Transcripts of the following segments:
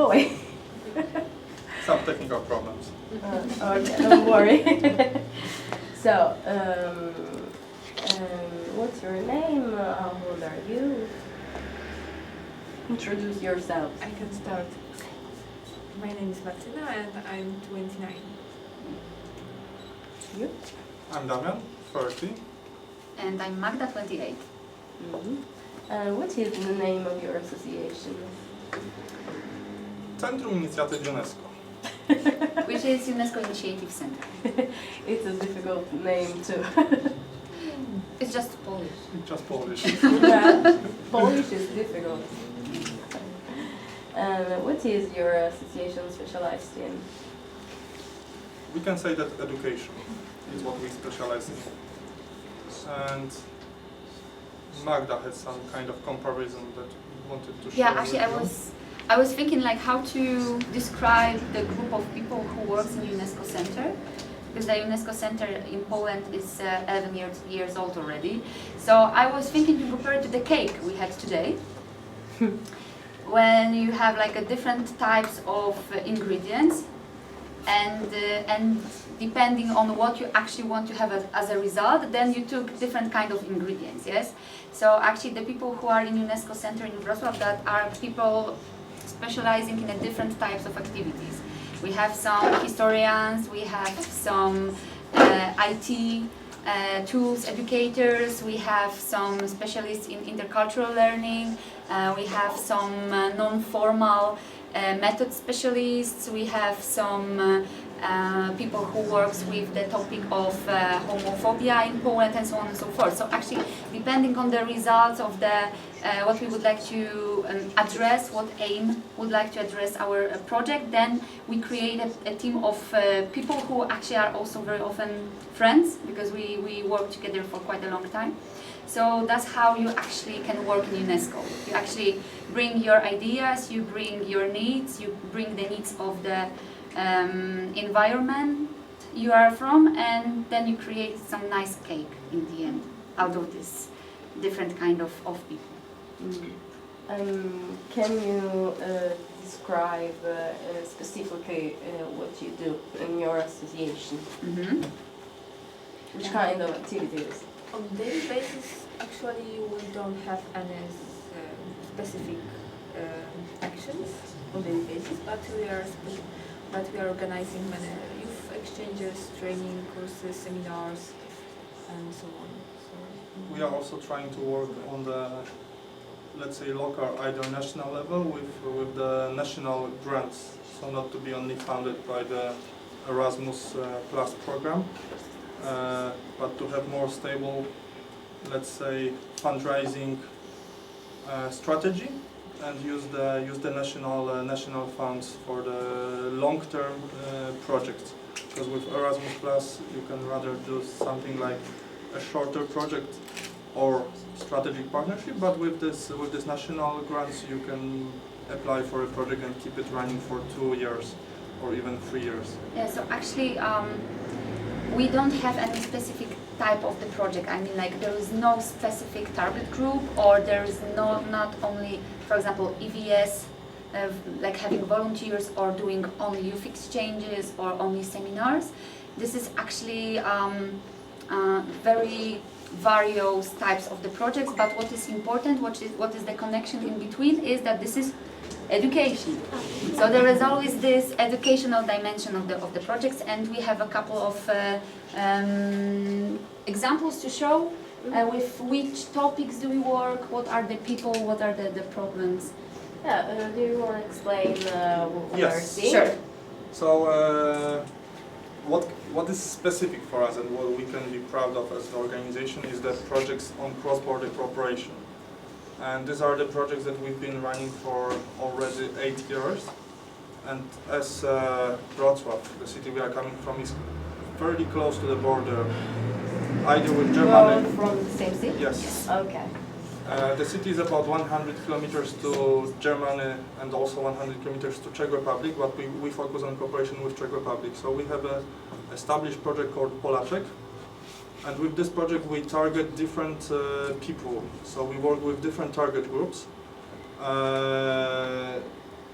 boy. Some technical problems. Okay, don't worry. So, what's your name? How old are you? Introduce yourself. I can start. My name is Martina and I'm 29. You? I'm Damian, 30. And I'm Magda, 28. What is the name of your association? Centrum Inicjatyw UNESCO. Which is UNESCO Initiative Center. It's a difficult name too. It's just Polish. It's just Polish. Yeah, Polish is difficult. What is your association specialized in? We can say that education is what we specialize in. And Magda had some kind of comparison that we wanted to share. Yeah, actually I was thinking like how to describe the group of people who works in UNESCO Center, because the UNESCO Center in Poland is 11 years old already. So I was thinking to compare it to the cake we had today. When you have like a different types of ingredients, and depending on what you actually want to have as a result, then you took different kind of ingredients. Yes. So actually, the people who are in UNESCO Center in Wrocław, that are people specializing in different types of activities. We have some historians, we have some IT tools educators, we have some specialists in intercultural learning, we have some non-formal method specialists, we have some people who works with the topic of homophobia in Poland and so on and so forth. So actually, depending on the results of the what we would like to address, what aim would like to address our project, then we create a team of people who actually are also very often friends, because we work together for quite a long time. So that's how you actually can work in UNESCO. You actually bring your ideas, you bring your needs, you bring the needs of the environment you are from, and then you create some nice cake in the end out of this different kind of people. Can you describe specifically what you do in your association? Which kind of activities? On daily basis, actually, we don't have any specific actions on daily basis, but we are organizing many youth exchanges, training courses, seminars, and so on. So, We are also trying to work on the, let's say, local, either national level with the national grants, so not to be only funded by the Erasmus Plus program, but to have more stable, let's say, fundraising strategy, and use the national funds for the long-term projects. Because with Erasmus Plus, you can rather do something like a shorter project or strategic partnership, but with this national grants, you can apply for a project and keep it running for 2 years or even 3 years. Yeah, so actually we don't have any specific type of the project. I mean, like, there is no specific target group, or there is not only, for example, EVS, like having volunteers or doing only youth exchanges or only seminars. This is actually very various types of the projects, but what is important, what is the connection in between, is that this is education. So there is always this educational dimension of the projects, and we have a couple of examples to show with which topics do we work, what are the people, what are the problems. Yeah, do you want to explain what Yes. are seeing? Sure. So what is specific for us and what we can be proud of as an organization is that projects on cross-border cooperation. And these are the projects that we've been running for already 8 years. And as Wrocław, the city we are coming from, is fairly close to the border, either with You're Germany. from the same city? Yes. Okay. The city is about 100 kilometers to Germany and also 100 kilometers to Czech Republic, but we focus on cooperation with Czech Republic. So we have an established project called Polaczek, and with this project we target different people. So we work with different target groups.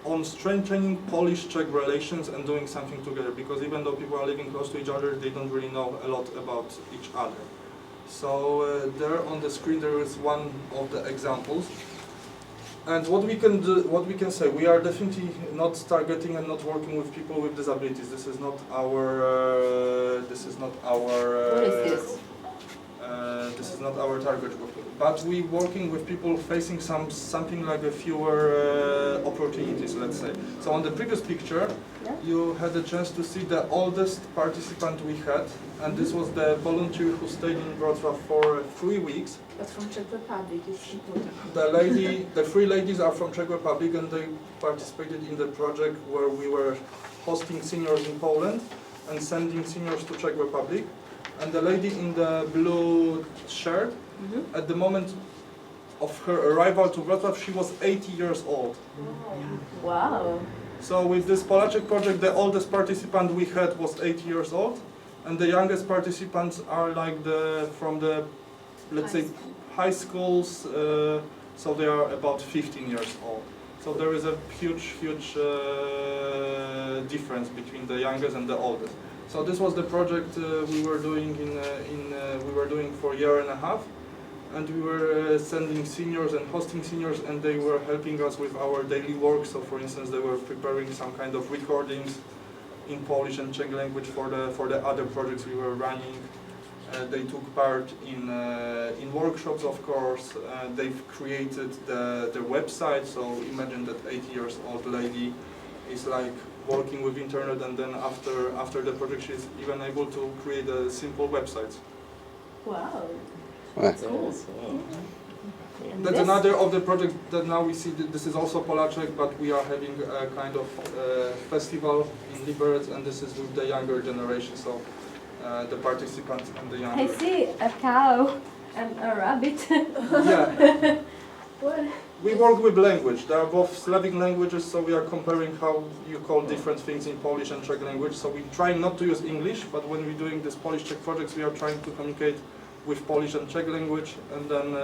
on strengthening Polish-Czech relations and doing something together, because even though people are living close to each other, they don't really know a lot about each other. So there on the screen there is one of the examples. And what we can do, what we can say, we are definitely not targeting and not working with people with disabilities. This is not our. This is not our. What is this? This is not our target group. But we working with people facing something like a fewer opportunities, let's say. So on the previous picture, you had a chance to see the oldest participant we had, and this was the volunteer who stayed in Wrocław for 3 weeks. But from Czech Republic, it's important. The three ladies are from Czech Republic, and they participated in the project where we were hosting seniors in Poland and sending seniors to Czech Republic. And the lady in the blue shirt, at the moment of her arrival to Wrocław, she was 80 years old. Wow. So with this Polaczek project, the oldest participant we had was 80 years old, and the youngest participants are like from the, let's say, high schools, so they are about 15 years old. So there is a huge difference between the youngest and the oldest. So this was the project we were doing we were doing for a year and a half, and we were sending seniors and hosting seniors, and they were helping us with our daily work. So for instance, they were preparing some kind of recordings in Polish and Czech language for the other projects we were running. They took part in workshops, of course. They've created the website. So imagine that 80 years old lady is like working with internet, and then after the project she's even able to create a simple website. Wow. That's cool. And That's this? another of the projects that now we see. This is also Polaczek, but we are having a kind of festival in Liberec, and this is with the younger generation, so the participants and the younger. I see a cow and a rabbit. Yeah. What? We work with language. They are both Slavic languages, so we are comparing how you call different things in Polish and Czech language. So we try not to use English, but when we're doing this Polish-Czech projects, we are trying to communicate with Polish and Czech language, and then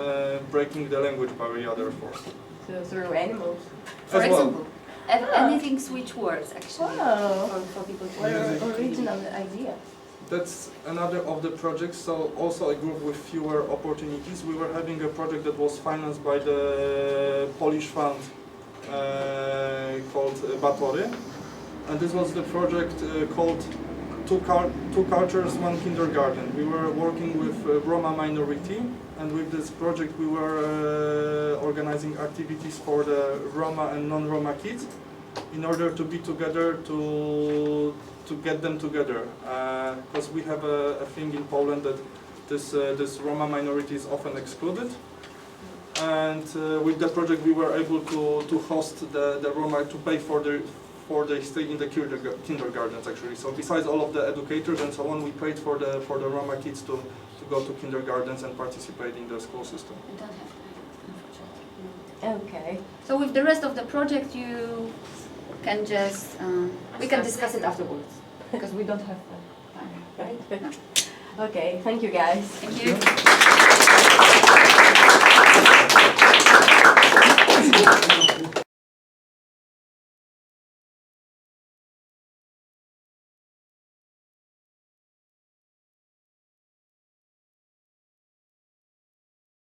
breaking the language barrier therefore. So through animals. For As well. example, anything switch words actually Wow. for people to What Music. an original idea. That's another of the projects, so also a group with fewer opportunities. We were having a project that was financed by the Polish fund called Batory, and this was the project called Two Cultures, One Kindergarten. We were working with Roma minority, and with this project we were organizing activities for the Roma and non-Roma kids in order to be together to get them together, because we have a thing in Poland that this Roma minority is often excluded, and with the project we were able to host the Roma, to pay for their stay in the kindergartens actually. So besides all of the educators and so on, we paid for the Roma kids to go to kindergartens and participate in the school system. We don't have time, unfortunately. Okay. So with the rest of the project, you can just we can discuss it afterwards because we don't have time, right? No? Okay, thank you guys. Thank you.